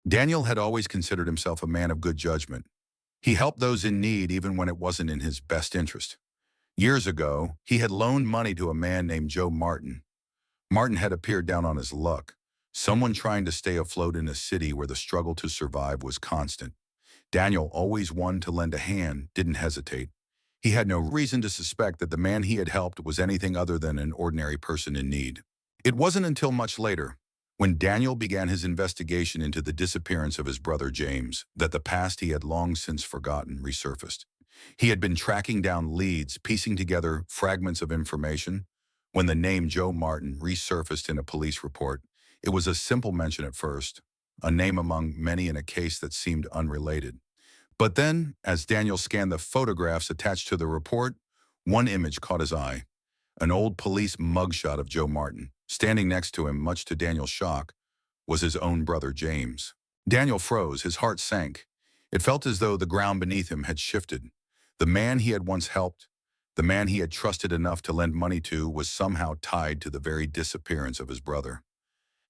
Daniel had always considered himself a man of good judgment. He helped those in need even when it wasn't in his best interest. Years ago, he had loaned money to a man named Joe Martin. Martin had appeared down on his luck, someone trying to stay afloat in a city where the struggle to survive was constant. Daniel, always one to lend a hand, didn't hesitate. He had no reason to suspect that the man he had helped was anything other than an ordinary person in need. It wasn't until much later, when Daniel began his investigation into the disappearance of his brother James, that the past he had long since forgotten resurfaced. He had been tracking down leads, piecing together fragments of information. When the name Joe Martin resurfaced in a police report, it was a simple mention at first, a name among many in a case that seemed unrelated. But then, as Daniel scanned the photographs attached to the report, one image caught his eye. An old police mugshot of Joe Martin. Standing next to him, much to Daniel's shock, was his own brother James. Daniel froze, his heart sank. It felt as though the ground beneath him had shifted. The man he had once helped, the man he had trusted enough to lend money to, was somehow tied to the very disappearance of his brother.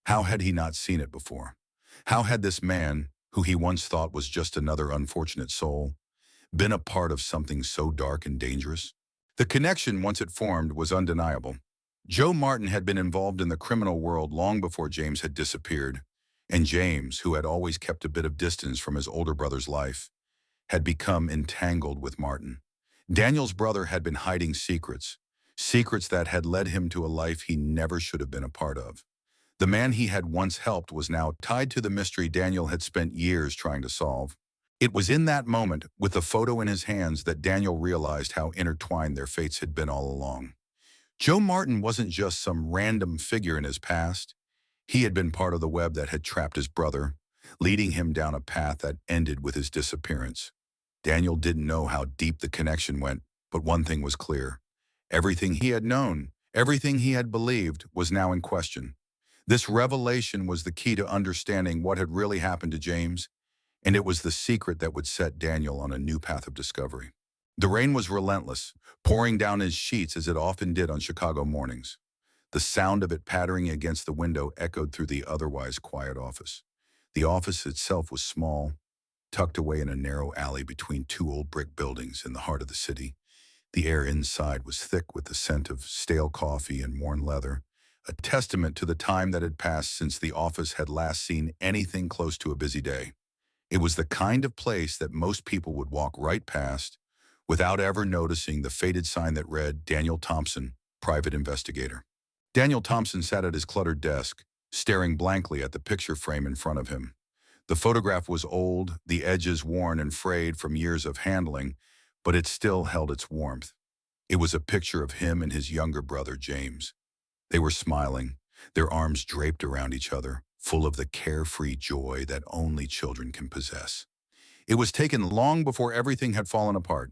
How had he not seen it before? How had this man, who he once thought was just another unfortunate soul, been a part of something so dark and dangerous? The connection, once it formed, was undeniable. Joe Martin had been involved in the criminal world long before James had disappeared, and James, who had always kept a bit of distance from his older brother's life, had become entangled with Martin. Daniel's brother had been hiding secrets, secrets that had led him to a life he never should have been a part of. The man he had once helped was now tied to the mystery Daniel had spent years trying to solve. It was in that moment, with the photo in his hands, that Daniel realized how intertwined their fates had been all along. Joe Martin wasn't just some random figure in his past. He had been part of the web that had trapped his brother, leading him down a path that ended with his disappearance. Daniel didn't know how deep the connection went, but one thing was clear. Everything he had known, everything he had believed, was now in question. This revelation was the key to understanding what had really happened to James, and it was the secret that would set Daniel on a new path of discovery. The rain was relentless, pouring down his sheets as it often did on Chicago mornings. The sound of it pattering against the window echoed through the otherwise quiet office. The office itself was small, tucked away in a narrow alley between two old brick buildings in the heart of the city. The air inside was thick with the scent of stale coffee and worn leather, a testament to the time that had passed since the office had last seen anything close to a busy day. It was the kind of place that most people would walk right past, without ever noticing the faded sign that read, "Daniel Thompson, Private Investigator." Daniel Thompson sat at his cluttered desk, staring blankly at the picture frame in front of him. The photograph was old, the edges worn and frayed from years of handling, but it still held its warmth. It was a picture of him and his younger brother, James. They were smiling, their arms draped around each other, full of the carefree joy that only children can possess. It was taken long before everything had fallen apart,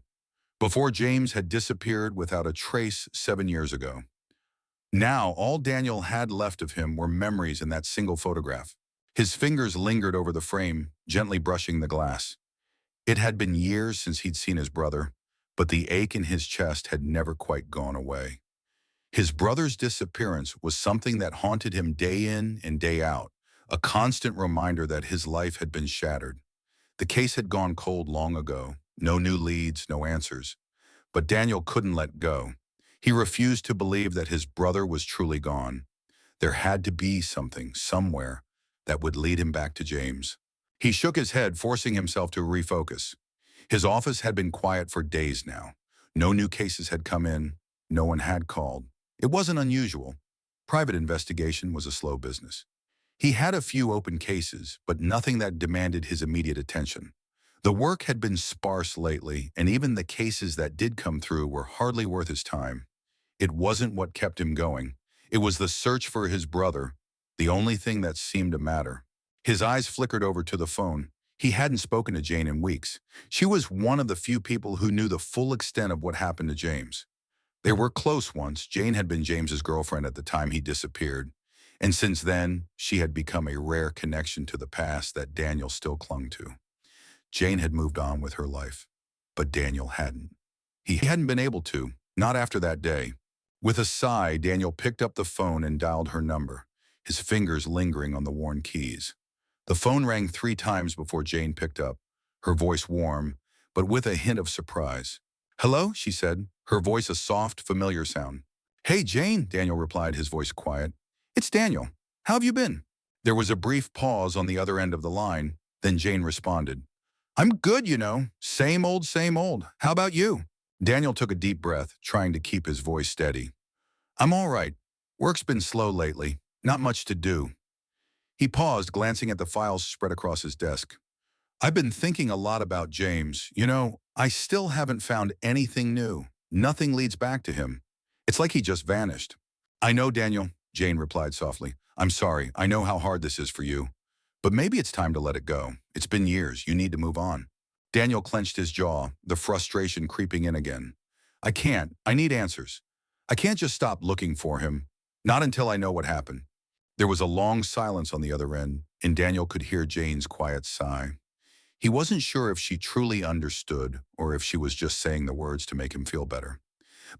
before James had disappeared without a trace 7 years ago. Now, all Daniel had left of him were memories in that single photograph. His fingers lingered over the frame, gently brushing the glass. It had been years since he'd seen his brother, but the ache in his chest had never quite gone away. His brother's disappearance was something that haunted him day in and day out, a constant reminder that his life had been shattered. The case had gone cold long ago. No new leads, no answers. But Daniel couldn't let go. He refused to believe that his brother was truly gone. There had to be something, somewhere, that would lead him back to James. He shook his head, forcing himself to refocus. His office had been quiet for days now. No new cases had come in. No one had called. It wasn't unusual. Private investigation was a slow business. He had a few open cases, but nothing that demanded his immediate attention. The work had been sparse lately, and even the cases that did come through were hardly worth his time. It wasn't what kept him going. It was the search for his brother, the only thing that seemed to matter. His eyes flickered over to the phone. He hadn't spoken to Jane in weeks. She was one of the few people who knew the full extent of what happened to James. They were close once. Jane had been James's girlfriend at the time he disappeared, and since then, she had become a rare connection to the past that Daniel still clung to. Jane had moved on with her life, but Daniel hadn't. He hadn't been able to, not after that day. With a sigh, Daniel picked up the phone and dialed her number, his fingers lingering on the worn keys. The phone rang 3 times before Jane picked up, her voice warm, but with a hint of surprise. "Hello," she said, her voice a soft, familiar sound. "Hey, Jane," Daniel replied, his voice quiet. "It's Daniel. How have you been?" There was a brief pause on the other end of the line, then Jane responded. "I'm good, you know. Same old, same old. How about you?" Daniel took a deep breath, trying to keep his voice steady. "I'm all right. Work's been slow lately. Not much to do." He paused, glancing at the files spread across his desk. "I've been thinking a lot about James. You know, I still haven't found anything new. Nothing leads back to him. It's like he just vanished." "I know, Daniel," Jane replied softly. "I'm sorry. I know how hard this is for you. But maybe it's time to let it go. It's been years. You need to move on." Daniel clenched his jaw, the frustration creeping in again. "I can't. I need answers. I can't just stop looking for him. Not until I know what happened." There was a long silence on the other end, and Daniel could hear Jane's quiet sigh. He wasn't sure if she truly understood or if she was just saying the words to make him feel better.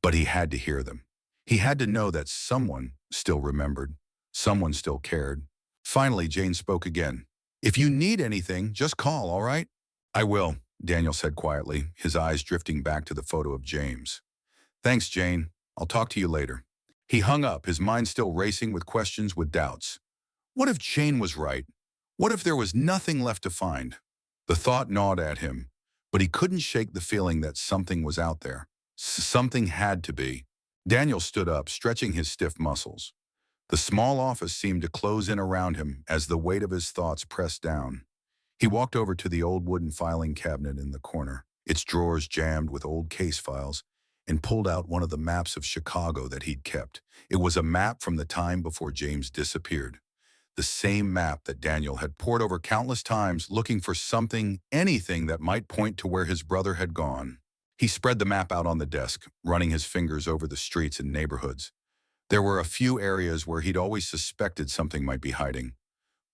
But he had to hear them. He had to know that someone still remembered. Someone still cared. Finally, Jane spoke again. "If you need anything, just call, all right?" "I will," Daniel said quietly, his eyes drifting back to the photo of James. "Thanks, Jane. I'll talk to you later." He hung up, his mind still racing with questions, with doubts. What if Jane was right? What if there was nothing left to find? The thought gnawed at him, but he couldn't shake the feeling that something was out there. Something had to be. Daniel stood up, stretching his stiff muscles. The small office seemed to close in around him as the weight of his thoughts pressed down. He walked over to the old wooden filing cabinet in the corner, its drawers jammed with old case files, and pulled out one of the maps of Chicago that he'd kept. It was a map from the time before James disappeared. The same map that Daniel had pored over countless times, looking for something, anything that might point to where his brother had gone. He spread the map out on the desk, running his fingers over the streets and neighborhoods. There were a few areas where he'd always suspected something might be hiding.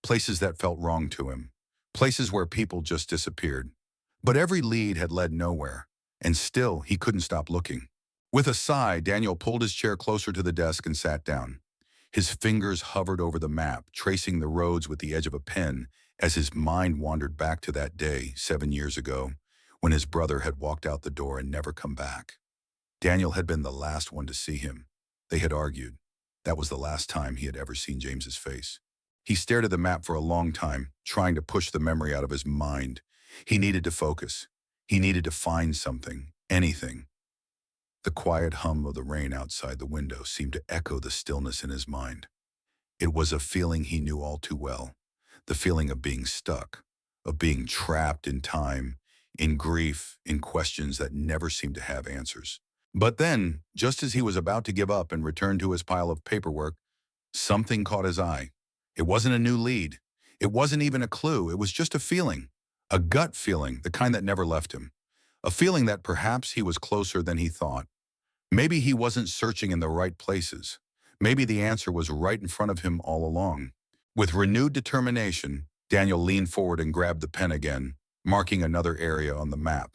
Places that felt wrong to him. Places where people just disappeared. But every lead had led nowhere, and still he couldn't stop looking. With a sigh, Daniel pulled his chair closer to the desk and sat down. His fingers hovered over the map, tracing the roads with the edge of a pen as his mind wandered back to that day, 7 years ago, when his brother had walked out the door and never come back. Daniel had been the last one to see him. They had argued. That was the last time he had ever seen James's face. He stared at the map for a long time, trying to push the memory out of his mind. He needed to focus. He needed to find something, anything. The quiet hum of the rain outside the window seemed to echo the stillness in his mind. It was a feeling he knew all too well, the feeling of being stuck, of being trapped in time, in grief, in questions that never seemed to have answers. But then, just as he was about to give up and return to his pile of paperwork, something caught his eye. It wasn't a new lead. It wasn't even a clue. It was just a feeling, a gut feeling, the kind that never left him. A feeling that perhaps he was closer than he thought. Maybe he wasn't searching in the right places. Maybe the answer was right in front of him all along. With renewed determination, Daniel leaned forward and grabbed the pen again, marking another area on the map.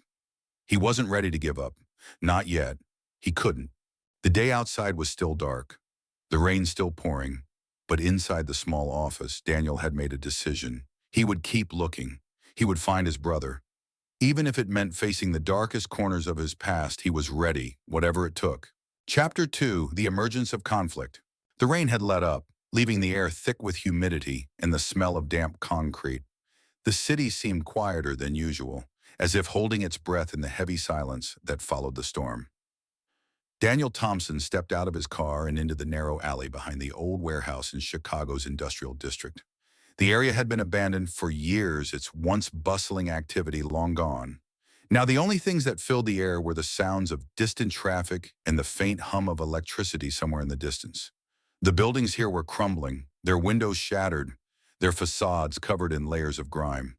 He wasn't ready to give up. Not yet. He couldn't. The day outside was still dark, the rain still pouring, but inside the small office, Daniel had made a decision. He would keep looking. He would find his brother. Even if it meant facing the darkest corners of his past, he was ready, whatever it took. Chapter 2, The Emergence of Conflict. The rain had let up, leaving the air thick with humidity and the smell of damp concrete. The city seemed quieter than usual, as if holding its breath in the heavy silence that followed the storm. Daniel Thompson stepped out of his car and into the narrow alley behind the old warehouse in Chicago's industrial district. The area had been abandoned for years, its once bustling activity long gone. Now the only things that filled the air were the sounds of distant traffic and the faint hum of electricity somewhere in the distance. The buildings here were crumbling, their windows shattered, their facades covered in layers of grime.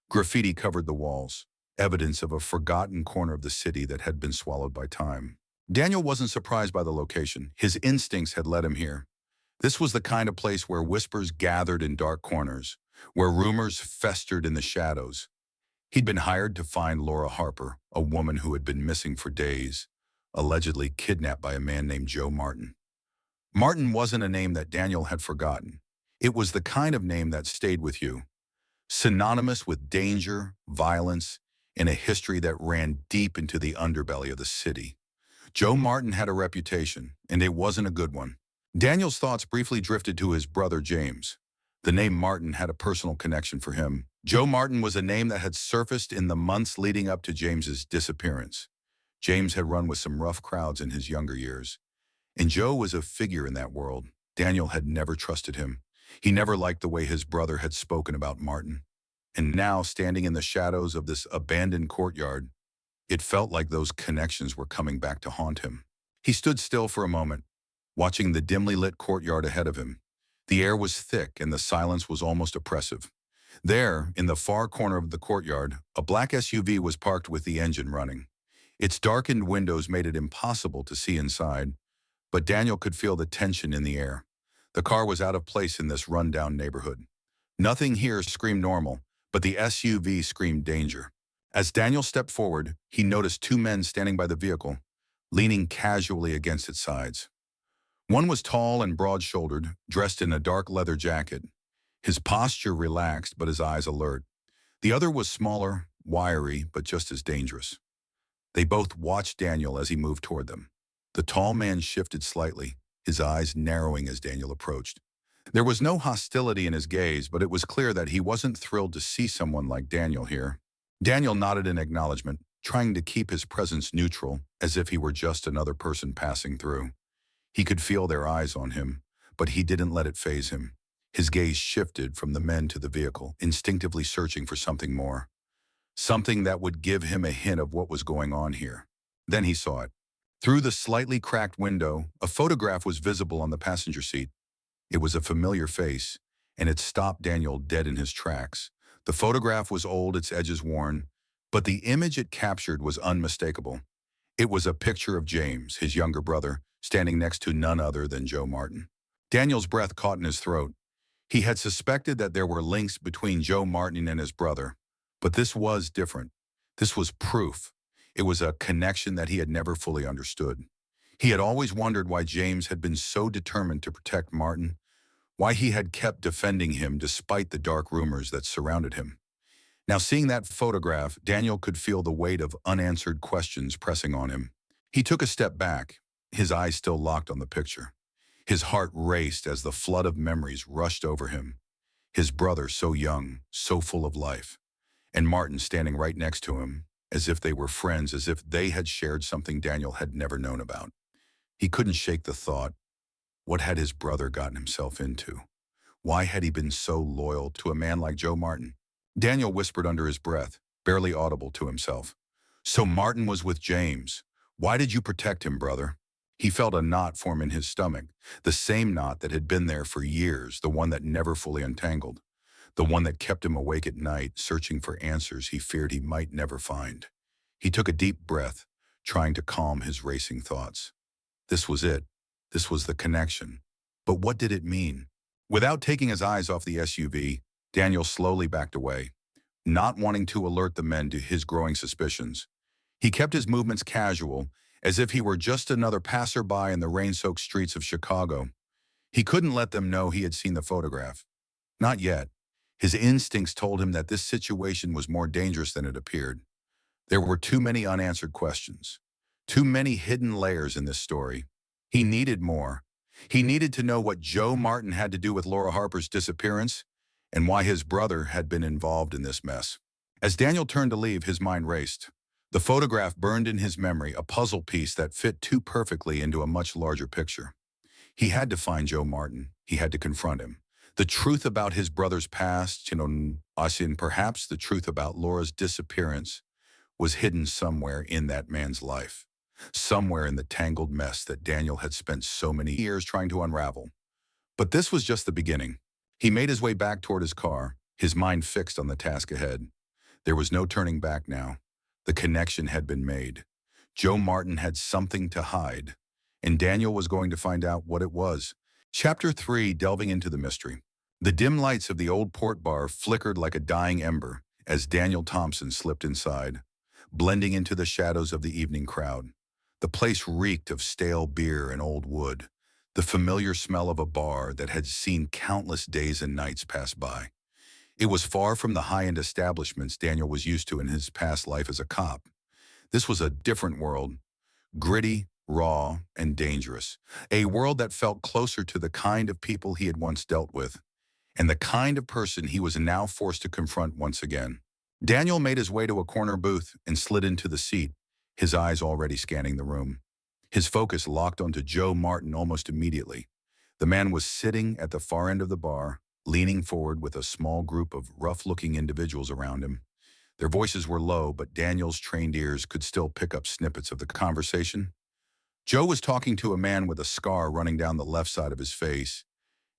Graffiti covered the walls, evidence of a forgotten corner of the city that had been swallowed by time. Daniel wasn't surprised by the location. His instincts had led him here. This was the kind of place where whispers gathered in dark corners, where rumors festered in the shadows. He'd been hired to find Laura Harper, a woman who had been missing for days, allegedly kidnapped by a man named Joe Martin. Martin wasn't a name that Daniel had forgotten. It was the kind of name that stayed with you. synonymous with danger, violence, and a history that ran deep into the underbelly of the city. Joe Martin had a reputation, and it wasn't a good one. Daniel's thoughts briefly drifted to his brother James. The name Martin had a personal connection for him. Joe Martin was a name that had surfaced in the months leading up to James's disappearance. James had run with some rough crowds in his younger years, and Joe was a figure in that world. Daniel had never trusted him. He never liked the way his brother had spoken about Martin. And now, standing in the shadows of this abandoned courtyard, it felt like those connections were coming back to haunt him. He stood still for a moment, watching the dimly lit courtyard ahead of him. The air was thick and the silence was almost oppressive. There, in the far corner of the courtyard, a black SUV was parked with the engine running. Its darkened windows made it impossible to see inside, but Daniel could feel the tension in the air. The car was out of place in this rundown neighborhood. Nothing here screamed normal, but the SUV screamed danger. As Daniel stepped forward, he noticed two men standing by the vehicle, leaning casually against its sides. One was tall and broad-shouldered, dressed in a dark leather jacket, his posture relaxed but his eyes alert. The other was smaller, wiry, but just as dangerous. They both watched Daniel as he moved toward them. The tall man shifted slightly, his eyes narrowing as Daniel approached. There was no hostility in his gaze, but it was clear that he wasn't thrilled to see someone like Daniel here. Daniel nodded in acknowledgement, trying to keep his presence neutral, as if he were just another person passing through. He could feel their eyes on him, but he didn't let it faze him. His gaze shifted from the men to the vehicle, instinctively searching for something more. Something that would give him a hint of what was going on here. Then he saw it. Through the slightly cracked window, a photograph was visible on the passenger seat. It was a familiar face, and it stopped Daniel dead in his tracks. The photograph was old, its edges worn, but the image it captured was unmistakable. It was a picture of James, his younger brother, standing next to none other than Joe Martin. Daniel's breath caught in his throat. He had suspected that there were links between Joe Martin and his brother, but this was different. This was proof. It was a connection that he had never fully understood. He had always wondered why James had been so determined to protect Martin, why he had kept defending him despite the dark rumors that surrounded him. Now, seeing that photograph, Daniel could feel the weight of unanswered questions pressing on him. He took a step back, his eyes still locked on the picture. His heart raced as the flood of memories rushed over him. His brother so young, so full of life, and Martin standing right next to him, as if they were friends, as if they had shared something Daniel had never known about. He couldn't shake the thought, what had his brother gotten himself into? Why had he been so loyal to a man like Joe Martin? Daniel whispered under his breath, barely audible to himself. So Martin was with James. Why did you protect him, brother? He felt a knot form in his stomach, the same knot that had been there for years, the one that never fully untangled, the one that kept him awake at night, searching for answers he feared he might never find. He took a deep breath, trying to calm his racing thoughts. This was it. This was the connection. But what did it mean? Without taking his eyes off the SUV, Daniel slowly backed away, not wanting to alert the men to his growing suspicions. He kept his movements casual, as if he were just another passerby in the rain-soaked streets of Chicago. He couldn't let them know he had seen the photograph. Not yet. His instincts told him that this situation was more dangerous than it appeared. There were too many unanswered questions, too many hidden layers in this story. He needed more. He needed to know what Joe Martin had to do with Laura Harper's disappearance and why his brother had been involved in this mess. As Daniel turned to leave, his mind raced. The photograph burned in his memory, a puzzle piece that fit too perfectly into a much larger picture. He had to find Joe Martin. He had to confront him. The truth about his brother's past, and perhaps the truth about Laura's disappearance was hidden somewhere in that man's life, somewhere in the tangled mess that Daniel had spent so many years trying to unravel. But this was just the beginning. He made his way back toward his car, his mind fixed on the task ahead. There was no turning back now. The connection had been made. Joe Martin had something to hide, and Daniel was going to find out what it was. Chapter 3, delving into the mystery. The dim lights of the old port bar flickered like a dying ember as Daniel Thompson slipped inside, blending into the shadows of the evening crowd. The place reeked of stale beer and old wood, the familiar smell of a bar that had seen countless days and nights pass by. It was far from the high-end establishments Daniel was used to in his past life as a cop. This was a different world, gritty, raw, and dangerous. A world that felt closer to the kind of people he had once dealt with, and the kind of person he was now forced to confront once again. Daniel made his way to a corner booth and slid into the seat, his eyes already scanning the room. His focus locked onto Joe Martin almost immediately. The man was sitting at the far end of the bar, leaning forward with a small group of rough-looking individuals around him. Their voices were low, but Daniel's trained ears could still pick up snippets of the conversation. Joe was talking to a man with a scar running down the left side of his face,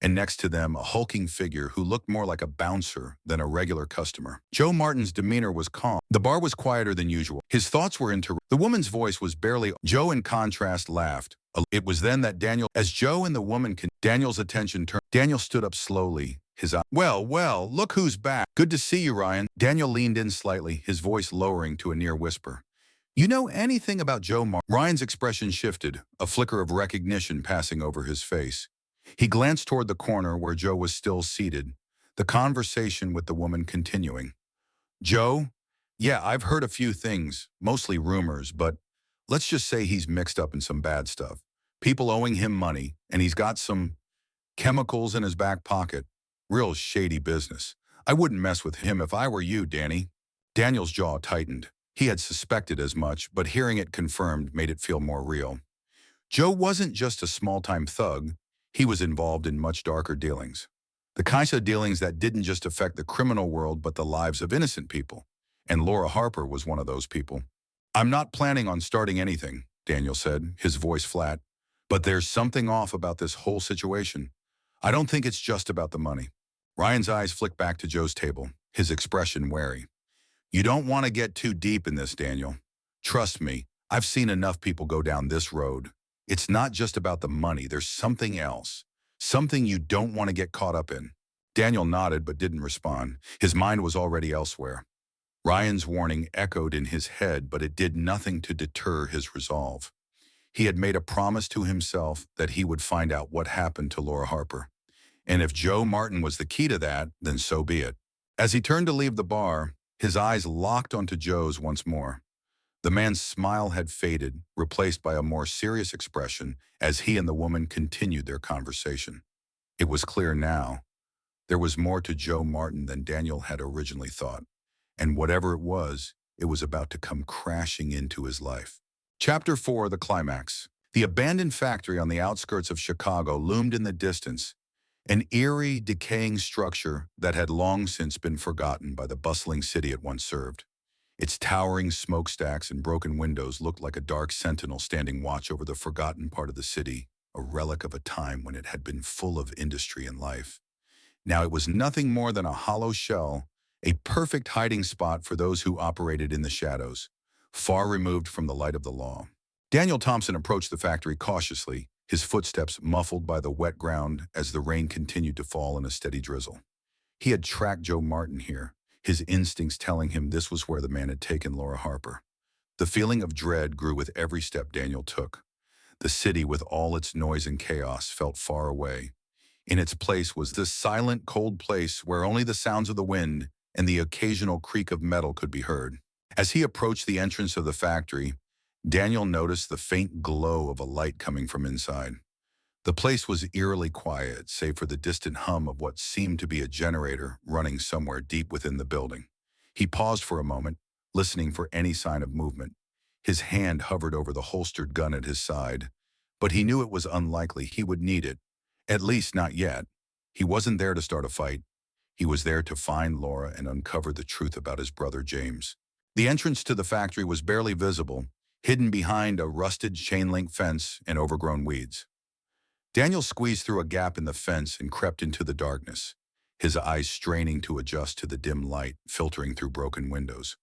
and next to them, a hulking figure who looked more like a bouncer than a regular customer. Joe Martin's demeanor was calm. The bar was quieter than usual. His thoughts were the woman's voice was barely. Joe, in contrast, laughed. It was then that as Joe and the woman Daniel's attention turned. Daniel stood up slowly, his eye. Well, look who's back. Good to see you, Ryan. Daniel leaned in slightly, his voice lowering to a near whisper. You know anything about Joe Martin? Ryan's expression shifted, a flicker of recognition passing over his face. He glanced toward the corner where Joe was still seated, the conversation with the woman continuing. Joe? Yeah, I've heard a few things, mostly rumors, but let's just say he's mixed up in some bad stuff. People owing him money, and he's got some chemicals in his back pocket. Real shady business. I wouldn't mess with him if I were you, Danny. Daniel's jaw tightened. He had suspected as much, but hearing it confirmed made it feel more real. Joe wasn't just a small-time thug. He was involved in much darker dealings. The kinds of dealings that didn't just affect the criminal world but the lives of innocent people. And Laura Harper was one of those people. I'm not planning on starting anything, Daniel said, his voice flat. But there's something off about this whole situation. I don't think it's just about the money. Ryan's eyes flicked back to Joe's table, his expression wary. You don't want to get too deep in this, Daniel. Trust me, I've seen enough people go down this road. It's not just about the money, there's something else. Something you don't want to get caught up in. Daniel nodded but didn't respond. His mind was already elsewhere. Ryan's warning echoed in his head, but it did nothing to deter his resolve. He had made a promise to himself that he would find out what happened to Laura Harper. And if Joe Martin was the key to that, then so be it. As he turned to leave the bar, his eyes locked onto Joe's once more. The man's smile had faded, replaced by a more serious expression as he and the woman continued their conversation. It was clear now. There was more to Joe Martin than Daniel had originally thought. And whatever it was about to come crashing into his life. Chapter 4, the climax. The abandoned factory on the outskirts of Chicago loomed in the distance, an eerie, decaying structure that had long since been forgotten by the bustling city it once served. Its towering smokestacks and broken windows looked like a dark sentinel standing watch over the forgotten part of the city, a relic of a time when it had been full of industry and life. Now it was nothing more than a hollow shell, a perfect hiding spot for those who operated in the shadows, far removed from the light of the law. Daniel Thompson approached the factory cautiously, his footsteps muffled by the wet ground as the rain continued to fall in a steady drizzle. He had tracked Joe Martin here, his instincts telling him this was where the man had taken Laura Harper. The feeling of dread grew with every step Daniel took. The city, with all its noise and chaos, felt far away. In its place was this silent, cold place where only the sounds of the wind and the occasional creak of metal could be heard. As he approached the entrance of the factory, Daniel noticed the faint glow of a light coming from inside. The place was eerily quiet, save for the distant hum of what seemed to be a generator running somewhere deep within the building. He paused for a moment, listening for any sign of movement. His hand hovered over the holstered gun at his side, but he knew it was unlikely he would need it, at least not yet. He wasn't there to start a fight. He was there to find Laura and uncover the truth about his brother James. The entrance to the factory was barely visible, hidden behind a rusted chain-link fence and overgrown weeds. Daniel squeezed through a gap in the fence and crept into the darkness, his eyes straining to adjust to the dim light filtering through broken windows.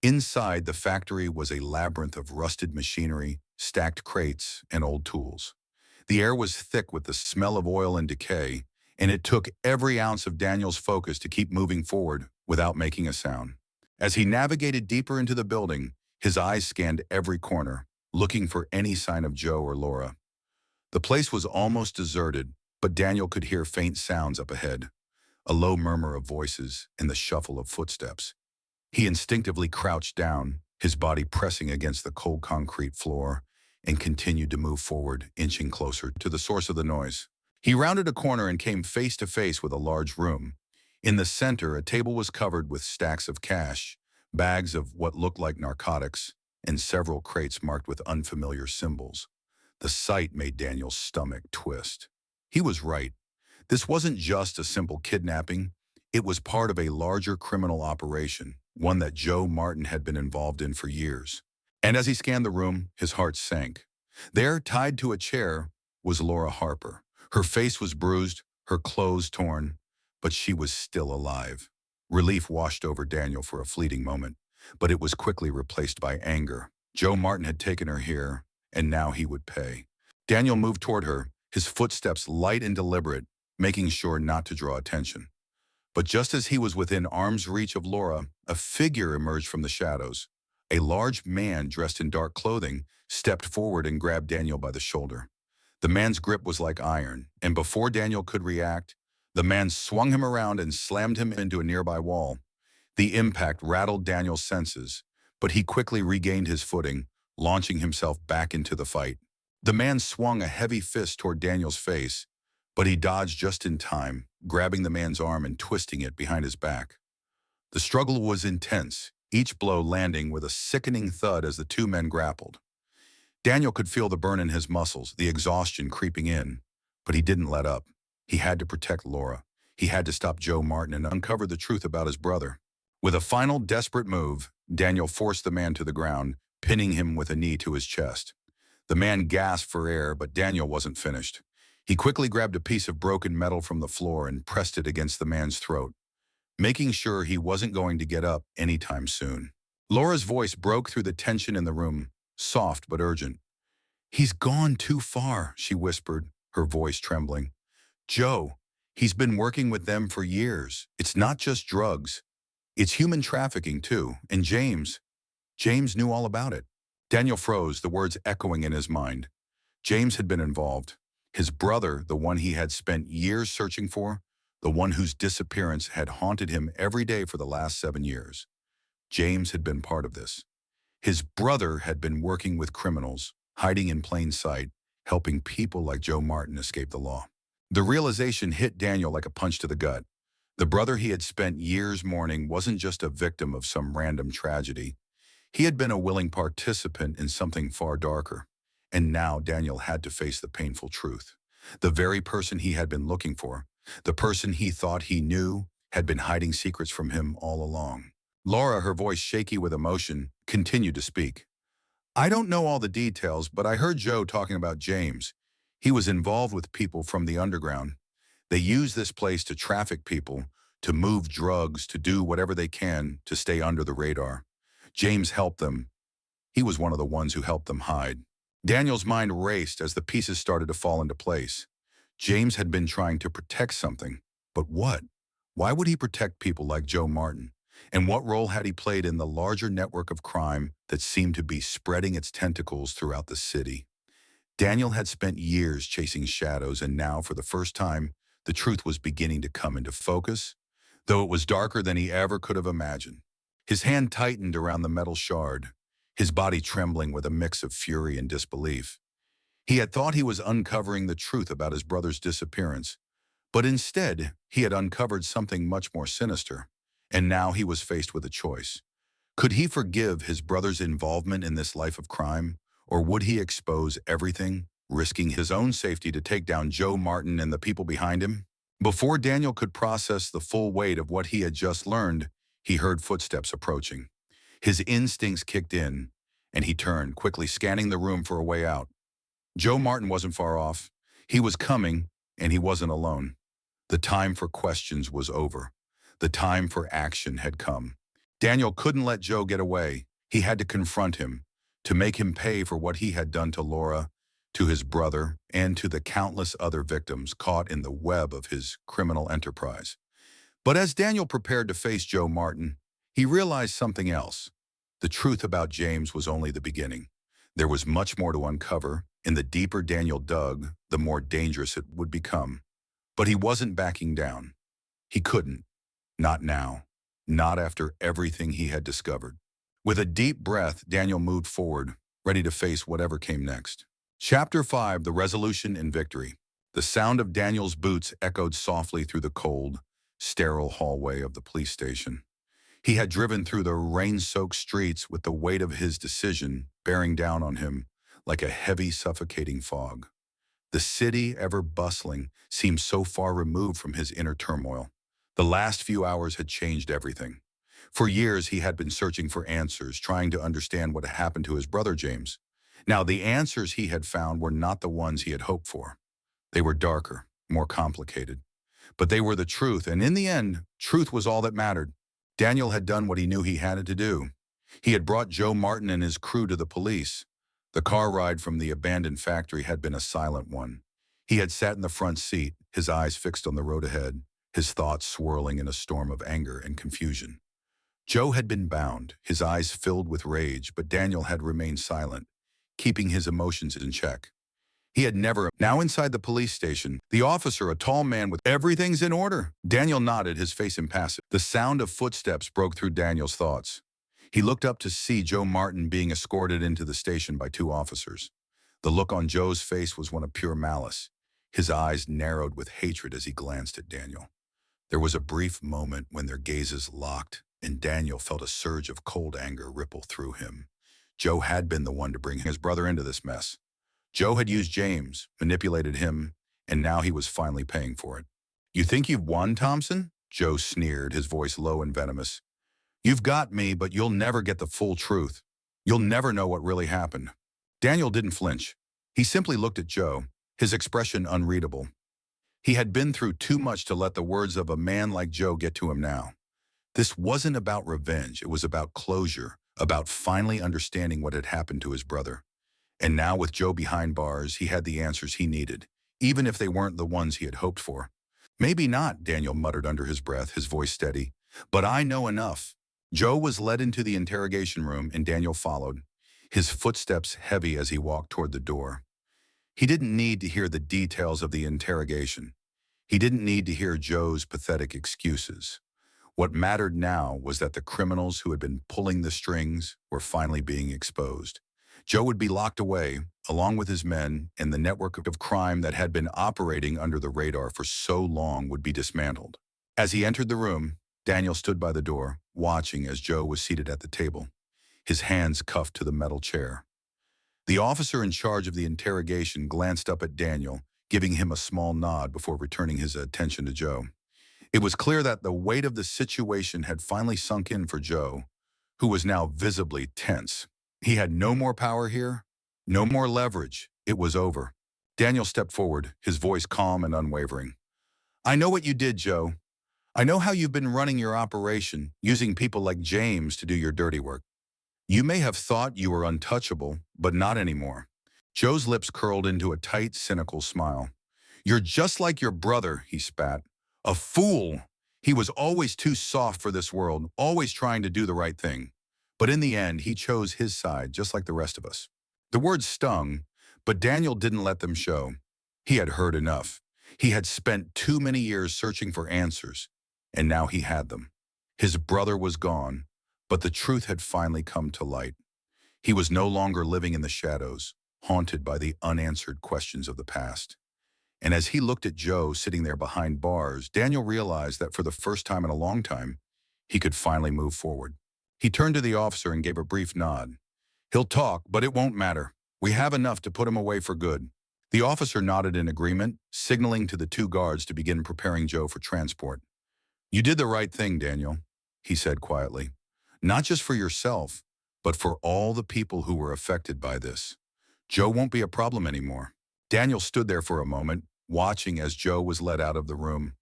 Inside, the factory was a labyrinth of rusted machinery, stacked crates, and old tools. The air was thick with the smell of oil and decay, and it took every ounce of Daniel's focus to keep moving forward without making a sound. As he navigated deeper into the building, his eyes scanned every corner, looking for any sign of Joe or Laura. The place was almost deserted, but Daniel could hear faint sounds up ahead. a low murmur of voices, and the shuffle of footsteps. He instinctively crouched down, his body pressing against the cold concrete floor, and continued to move forward, inching closer to the source of the noise. He rounded a corner and came face to face with a large room. In the center, a table was covered with stacks of cash, bags of what looked like narcotics, and several crates marked with unfamiliar symbols. The sight made Daniel's stomach twist. He was right. This wasn't just a simple kidnapping. It was part of a larger criminal operation, one that Joe Martin had been involved in for years. And as he scanned the room, his heart sank. There, tied to a chair, was Laura Harper. Her face was bruised, her clothes torn, but she was still alive. Relief washed over Daniel for a fleeting moment, but it was quickly replaced by anger. Joe Martin had taken her here, and now he would pay. Daniel moved toward her, his footsteps light and deliberate, making sure not to draw attention. But just as he was within arm's reach of Laura, a figure emerged from the shadows. A large man dressed in dark clothing stepped forward and grabbed Daniel by the shoulder. The man's grip was like iron, and before Daniel could react, the man swung him around and slammed him into a nearby wall. The impact rattled Daniel's senses, but he quickly regained his footing, launching himself back into the fight. The man swung a heavy fist toward Daniel's face, but he dodged just in time, grabbing the man's arm and twisting it behind his back. The struggle was intense, each blow landing with a sickening thud as the two men grappled. Daniel could feel the burn in his muscles, the exhaustion creeping in, but he didn't let up. He had to protect Laura. He had to stop Joe Martin and uncover the truth about his brother. With a final desperate move, Daniel forced the man to the ground, pinning him with a knee to his chest. The man gasped for air, but Daniel wasn't finished. He quickly grabbed a piece of broken metal from the floor and pressed it against the man's throat, making sure he wasn't going to get up anytime soon. Laura's voice broke through the tension in the room, soft but urgent. "He's gone too far," she whispered, her voice trembling. "Joe, he's been working with them for years. It's not just drugs. It's human trafficking too, and James knew all about it." Daniel froze, the words echoing in his mind. James had been involved. His brother, the one he had spent years searching for, the one whose disappearance had haunted him every day for the last 7 years. James had been part of this. His brother had been working with criminals, hiding in plain sight, helping people like Joe Martin escape the law. The realization hit Daniel like a punch to the gut. The brother he had spent years mourning wasn't just a victim of some random tragedy. He had been a willing participant in something far darker. And now Daniel had to face the painful truth. The very person he had been looking for, the person he thought he knew, had been hiding secrets from him all along. Laura, her voice shaky with emotion, continued to speak. "I don't know all the details, but I heard Joe talking about James. He was involved with people from the underground. They use this place to traffic people, to move drugs, to do whatever they can to stay under the radar. James helped them. He was one of the ones who helped them hide." Daniel's mind raced as the pieces started to fall into place. James had been trying to protect something, but what? Why would he protect people like Joe Martin? And what role had he played in the larger network of crime that seemed to be spreading its tentacles throughout the city? Daniel had spent years chasing shadows, and now, for the first time, the truth was beginning to come into focus, though it was darker than he ever could have imagined. His hand tightened around the metal shard, his body trembling with a mix of fury and disbelief. He had thought he was uncovering the truth about his brother's disappearance, but instead, he had uncovered something much more sinister, and now he was faced with a choice. Could he forgive his brother's involvement in this life of crime, or would he expose everything, risking his own safety to take down Joe Martin and the people behind him? Before Daniel could process the full weight of what he had just learned, he heard footsteps approaching. His instincts kicked in, and he turned, quickly scanning the room for a way out. Joe Martin wasn't far off. He was coming, and he wasn't alone. The time for questions was over. The time for action had come. Daniel couldn't let Joe get away. He had to confront him, to make him pay for what he had done to Laura, to his brother, and to the countless other victims caught in the web of his criminal enterprise. But as Daniel prepared to face Joe Martin, he realized something else. The truth about James was only the beginning. There was much more to uncover, and the deeper Daniel dug, the more dangerous it would become. But he wasn't backing down. He couldn't. Not now. Not after everything he had discovered. With a deep breath, Daniel moved forward, ready to face whatever came next. Chapter 5: The Resolution and Victory. The sound of Daniel's boots echoed softly through the cold, sterile hallway of the police station. He had driven through the rain-soaked streets with the weight of his decision bearing down on him like a heavy, suffocating fog. The city, ever bustling, seemed so far removed from his inner turmoil. The last few hours had changed everything. For years, he had been searching for answers, trying to understand what had happened to his brother James. Now, the answers he had found were not the ones he had hoped for. They were darker, more complicated. But they were the truth, and in the end, truth was all that mattered. Daniel had done what he knew he had to do. He had brought Joe Martin and his crew to the police. The car ride from the abandoned factory had been a silent one. He had sat in the front seat, his eyes fixed on the road ahead, his thoughts swirling in a storm of anger and confusion. Joe had been bound, his eyes filled with rage, but Daniel had remained silent, keeping his emotions in check. He had never. Now inside the police station, the officer, a tall man with "Everything's in order." Daniel nodded, his face impassive. The sound of footsteps broke through Daniel's thoughts. He looked up to see Joe Martin being escorted into the station by two officers. The look on Joe's face was one of pure malice. His eyes narrowed with hatred as he glanced at Daniel. There was a brief moment when their gazes locked, and Daniel felt a surge of cold anger ripple through him. Joe had been the one to bring his brother into this mess. Joe had used James, manipulated him, and now he was finally paying for it. "You think you've won, Thompson?" Joe sneered, his voice low and venomous. "You've got me, but you'll never get the full truth. You'll never know what really happened." Daniel didn't flinch. He simply looked at Joe, his expression unreadable. He had been through too much to let the words of a man like Joe get to him now. This wasn't about revenge. It was about closure, about finally understanding what had happened to his brother. And now, with Joe behind bars, he had the answers he needed, even if they weren't the ones he had hoped for. "Maybe not," Daniel muttered under his breath, his voice steady. "But I know enough." Joe was led into the interrogation room, and Daniel followed, his footsteps heavy as he walked toward the door. He didn't need to hear the details of the interrogation. He didn't need to hear Joe's pathetic excuses. What mattered now was that the criminals who had been pulling the strings were finally being exposed. Joe would be locked away, along with his men, and the network of crime that had been operating under the radar for so long would be dismantled. As he entered the room, Daniel stood by the door, watching as Joe was seated at the table, his hands cuffed to the metal chair. The officer in charge of the interrogation glanced up at Daniel, giving him a small nod before returning his attention to Joe. It was clear that the weight of the situation had finally sunk in for Joe, who was now visibly tense. He had no more power here, no more leverage. It was over. Daniel stepped forward, his voice calm and unwavering. "I know what you did, Joe. I know how you've been running your operation, using people like James to do your dirty work. You may have thought you were untouchable, but not anymore." Joe's lips curled into a tight, cynical smile. "You're just like your brother," he spat. "A fool. He was always too soft for this world, always trying to do the right thing. But in the end, he chose his side, just like the rest of us." The words stung, but Daniel didn't let them show. He had heard enough. He had spent too many years searching for answers, and now he had them. His brother was gone, but the truth had finally come to light. He was no longer living in the shadows, haunted by the unanswered questions of the past. And as he looked at Joe sitting there behind bars, Daniel realized that for the first time in a long time, he could finally move forward. He turned to the officer and gave a brief nod. "He'll talk, but it won't matter. We have enough to put him away for good." The officer nodded in agreement, signaling to the two guards to begin preparing Joe for transport. "You did the right thing, Daniel," he said quietly. "Not just for yourself, but for all the people who were affected by this. Joe won't be a problem anymore." Daniel stood there for a moment, watching as Joe was led out of the room.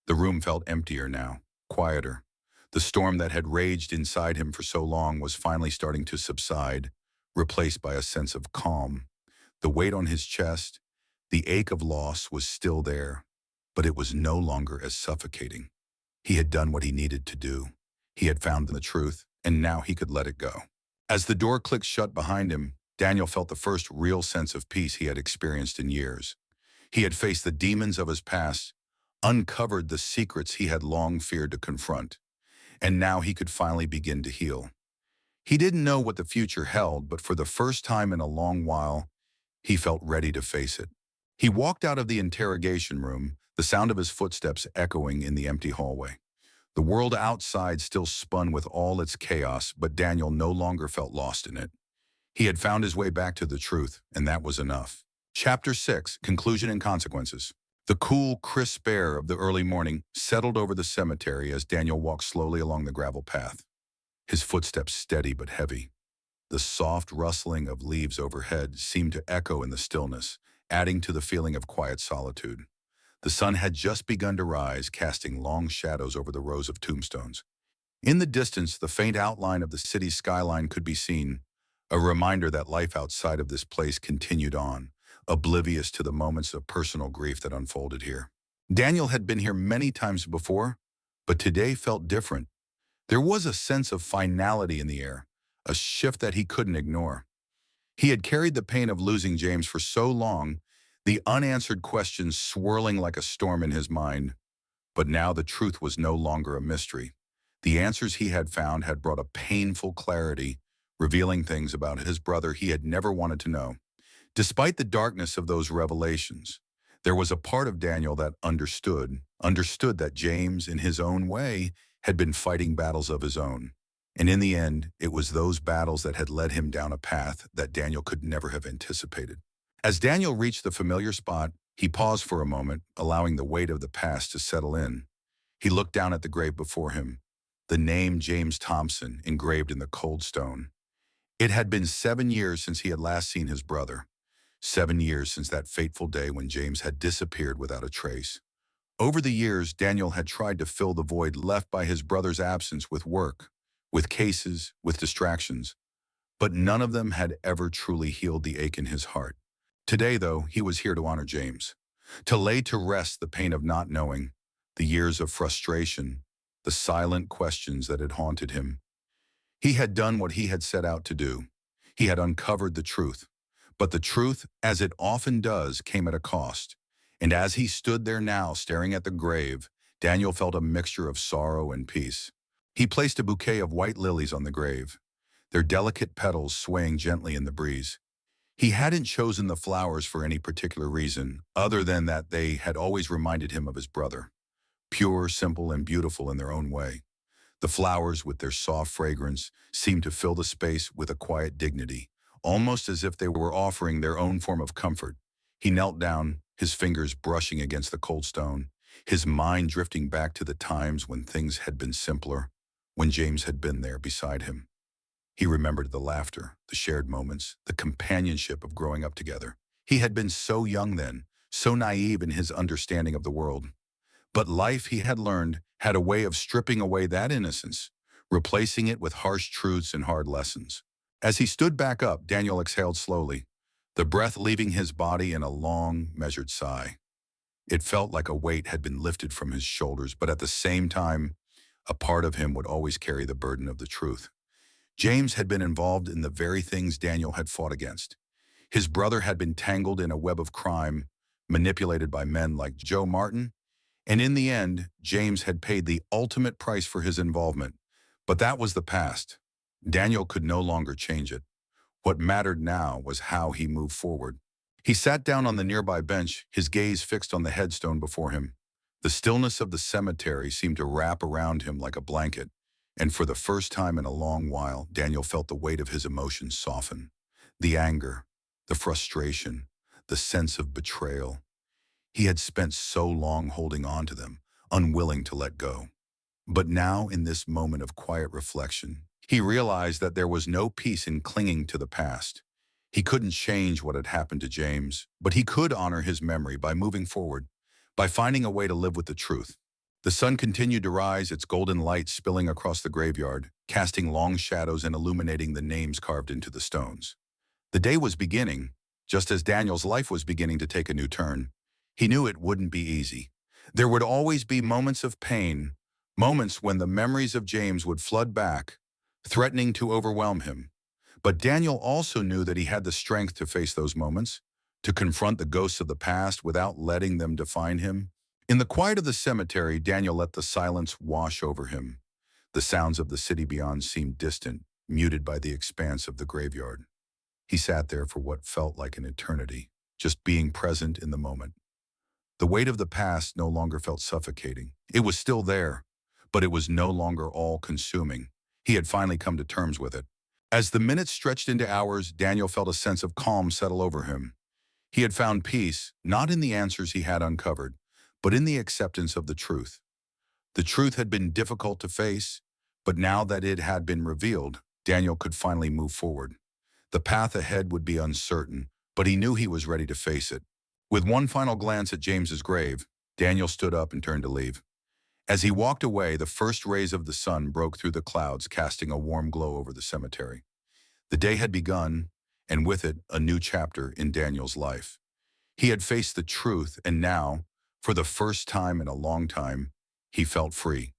The room felt emptier now, quieter. The storm that had raged inside him for so long was finally starting to subside, replaced by a sense of calm. The weight on his chest, the ache of loss was still there, but it was no longer as suffocating. He had done what he needed to do. He had found the truth, and now he could let it go. As the door clicked shut behind him, Daniel felt the first real sense of peace he had experienced in years. He had faced the demons of his past, uncovered the secrets he had long feared to confront, and now he could finally begin to heal. He didn't know what the future held, but for the first time in a long while, he felt ready to face it. He walked out of the interrogation room, the sound of his footsteps echoing in the empty hallway. The world outside still spun with all its chaos, but Daniel no longer felt lost in it. He had found his way back to the truth, and that was enough. Chapter 6, Conclusion and Consequences. The cool, crisp air of the early morning settled over the cemetery as Daniel walked slowly along the gravel path, his footsteps steady but heavy. The soft rustling of leaves overhead seemed to echo in the stillness, adding to the feeling of quiet solitude. The sun had just begun to rise, casting long shadows over the rows of tombstones. In the distance, the faint outline of the city's skyline could be seen, a reminder that life outside of this place continued on, oblivious to the moments of personal grief that unfolded here. Daniel had been here many times before, but today felt different. There was a sense of finality in the air, a shift that he couldn't ignore. He had carried the pain of losing James for so long, the unanswered questions swirling like a storm in his mind. But now the truth was no longer a mystery. The answers he had found had brought a painful clarity, revealing things about his brother he had never wanted to know. Despite the darkness of those revelations, there was a part of Daniel that understood that James, in his own way, had been fighting battles of his own. And in the end, it was those battles that had led him down a path that Daniel could never have anticipated. As Daniel reached the familiar spot, he paused for a moment, allowing the weight of the past to settle in. He looked down at the grave before him, the name James Thompson engraved in the cold stone. It had been 7 years since he had last seen his brother. 7 years since that fateful day when James had disappeared without a trace. Over the years, Daniel had tried to fill the void left by his brother's absence with work, with cases, with distractions, but none of them had ever truly healed the ache in his heart. Today, though, he was here to honor James, to lay to rest the pain of not knowing, the years of frustration, the silent questions that had haunted him. He had done what he had set out to do. He had uncovered the truth. But the truth, as it often does, came at a cost. And as he stood there now, staring at the grave, Daniel felt a mixture of sorrow and peace. He placed a bouquet of white lilies on the grave, their delicate petals swaying gently in the breeze. He hadn't chosen the flowers for any particular reason, other than that they had always reminded him of his brother. Pure, simple, and beautiful in their own way. The flowers, with their soft fragrance, seemed to fill the space with a quiet dignity, almost as if they were offering their own form of comfort. He knelt down, his fingers brushing against the cold stone, his mind drifting back to the times when things had been simpler, when James had been there beside him. He remembered the laughter, the shared moments, the companionship of growing up together. He had been so young then, so naive in his understanding of the world. But life, he had learned, had a way of stripping away that innocence, replacing it with harsh truths and hard lessons. As he stood back up, Daniel exhaled slowly, the breath leaving his body in a long, measured sigh. It felt like a weight had been lifted from his shoulders, but at the same time, a part of him would always carry the burden of the truth. James had been involved in the very things Daniel had fought against. His brother had been tangled in a web of crime, manipulated by men like Joe Martin, and in the end, James had paid the ultimate price for his involvement. But that was the past. Daniel could no longer change it. What mattered now was how he moved forward. He sat down on the nearby bench, his gaze fixed on the headstone before him. The stillness of the cemetery seemed to wrap around him like a blanket, and for the first time in a long while, Daniel felt the weight of his emotions soften. The anger, the frustration, the sense of betrayal. He had spent so long holding on to them, unwilling to let go. But now, in this moment of quiet reflection, he realized that there was no peace in clinging to the past. He couldn't change what had happened to James, but he could honor his memory by moving forward, by finding a way to live with the truth. The sun continued to rise, its golden light spilling across the graveyard, casting long shadows and illuminating the names carved into the stones. The day was beginning, just as Daniel's life was beginning to take a new turn. He knew it wouldn't be easy. There would always be moments of pain, moments when the memories of James would flood back, threatening to overwhelm him. But Daniel also knew that he had the strength to face those moments, to confront the ghosts of the past without letting them define him. In the quiet of the cemetery, Daniel let the silence wash over him. The sounds of the city beyond seemed distant, muted by the expanse of the graveyard. He sat there for what felt like an eternity, just being present in the moment. The weight of the past no longer felt suffocating. It was still there, but it was no longer all-consuming. He had finally come to terms with it. As the minutes stretched into hours, Daniel felt a sense of calm settle over him. He had found peace, not in the answers he had uncovered, but in the acceptance of the truth. The truth had been difficult to face, but now that it had been revealed, Daniel could finally move forward. The path ahead would be uncertain, but he knew he was ready to face it. With one final glance at James's grave, Daniel stood up and turned to leave. As he walked away, the first rays of the sun broke through the clouds, casting a warm glow over the cemetery. The day had begun, and with it, a new chapter in Daniel's life. He had faced the truth, and now, for the first time in a long time, he felt free.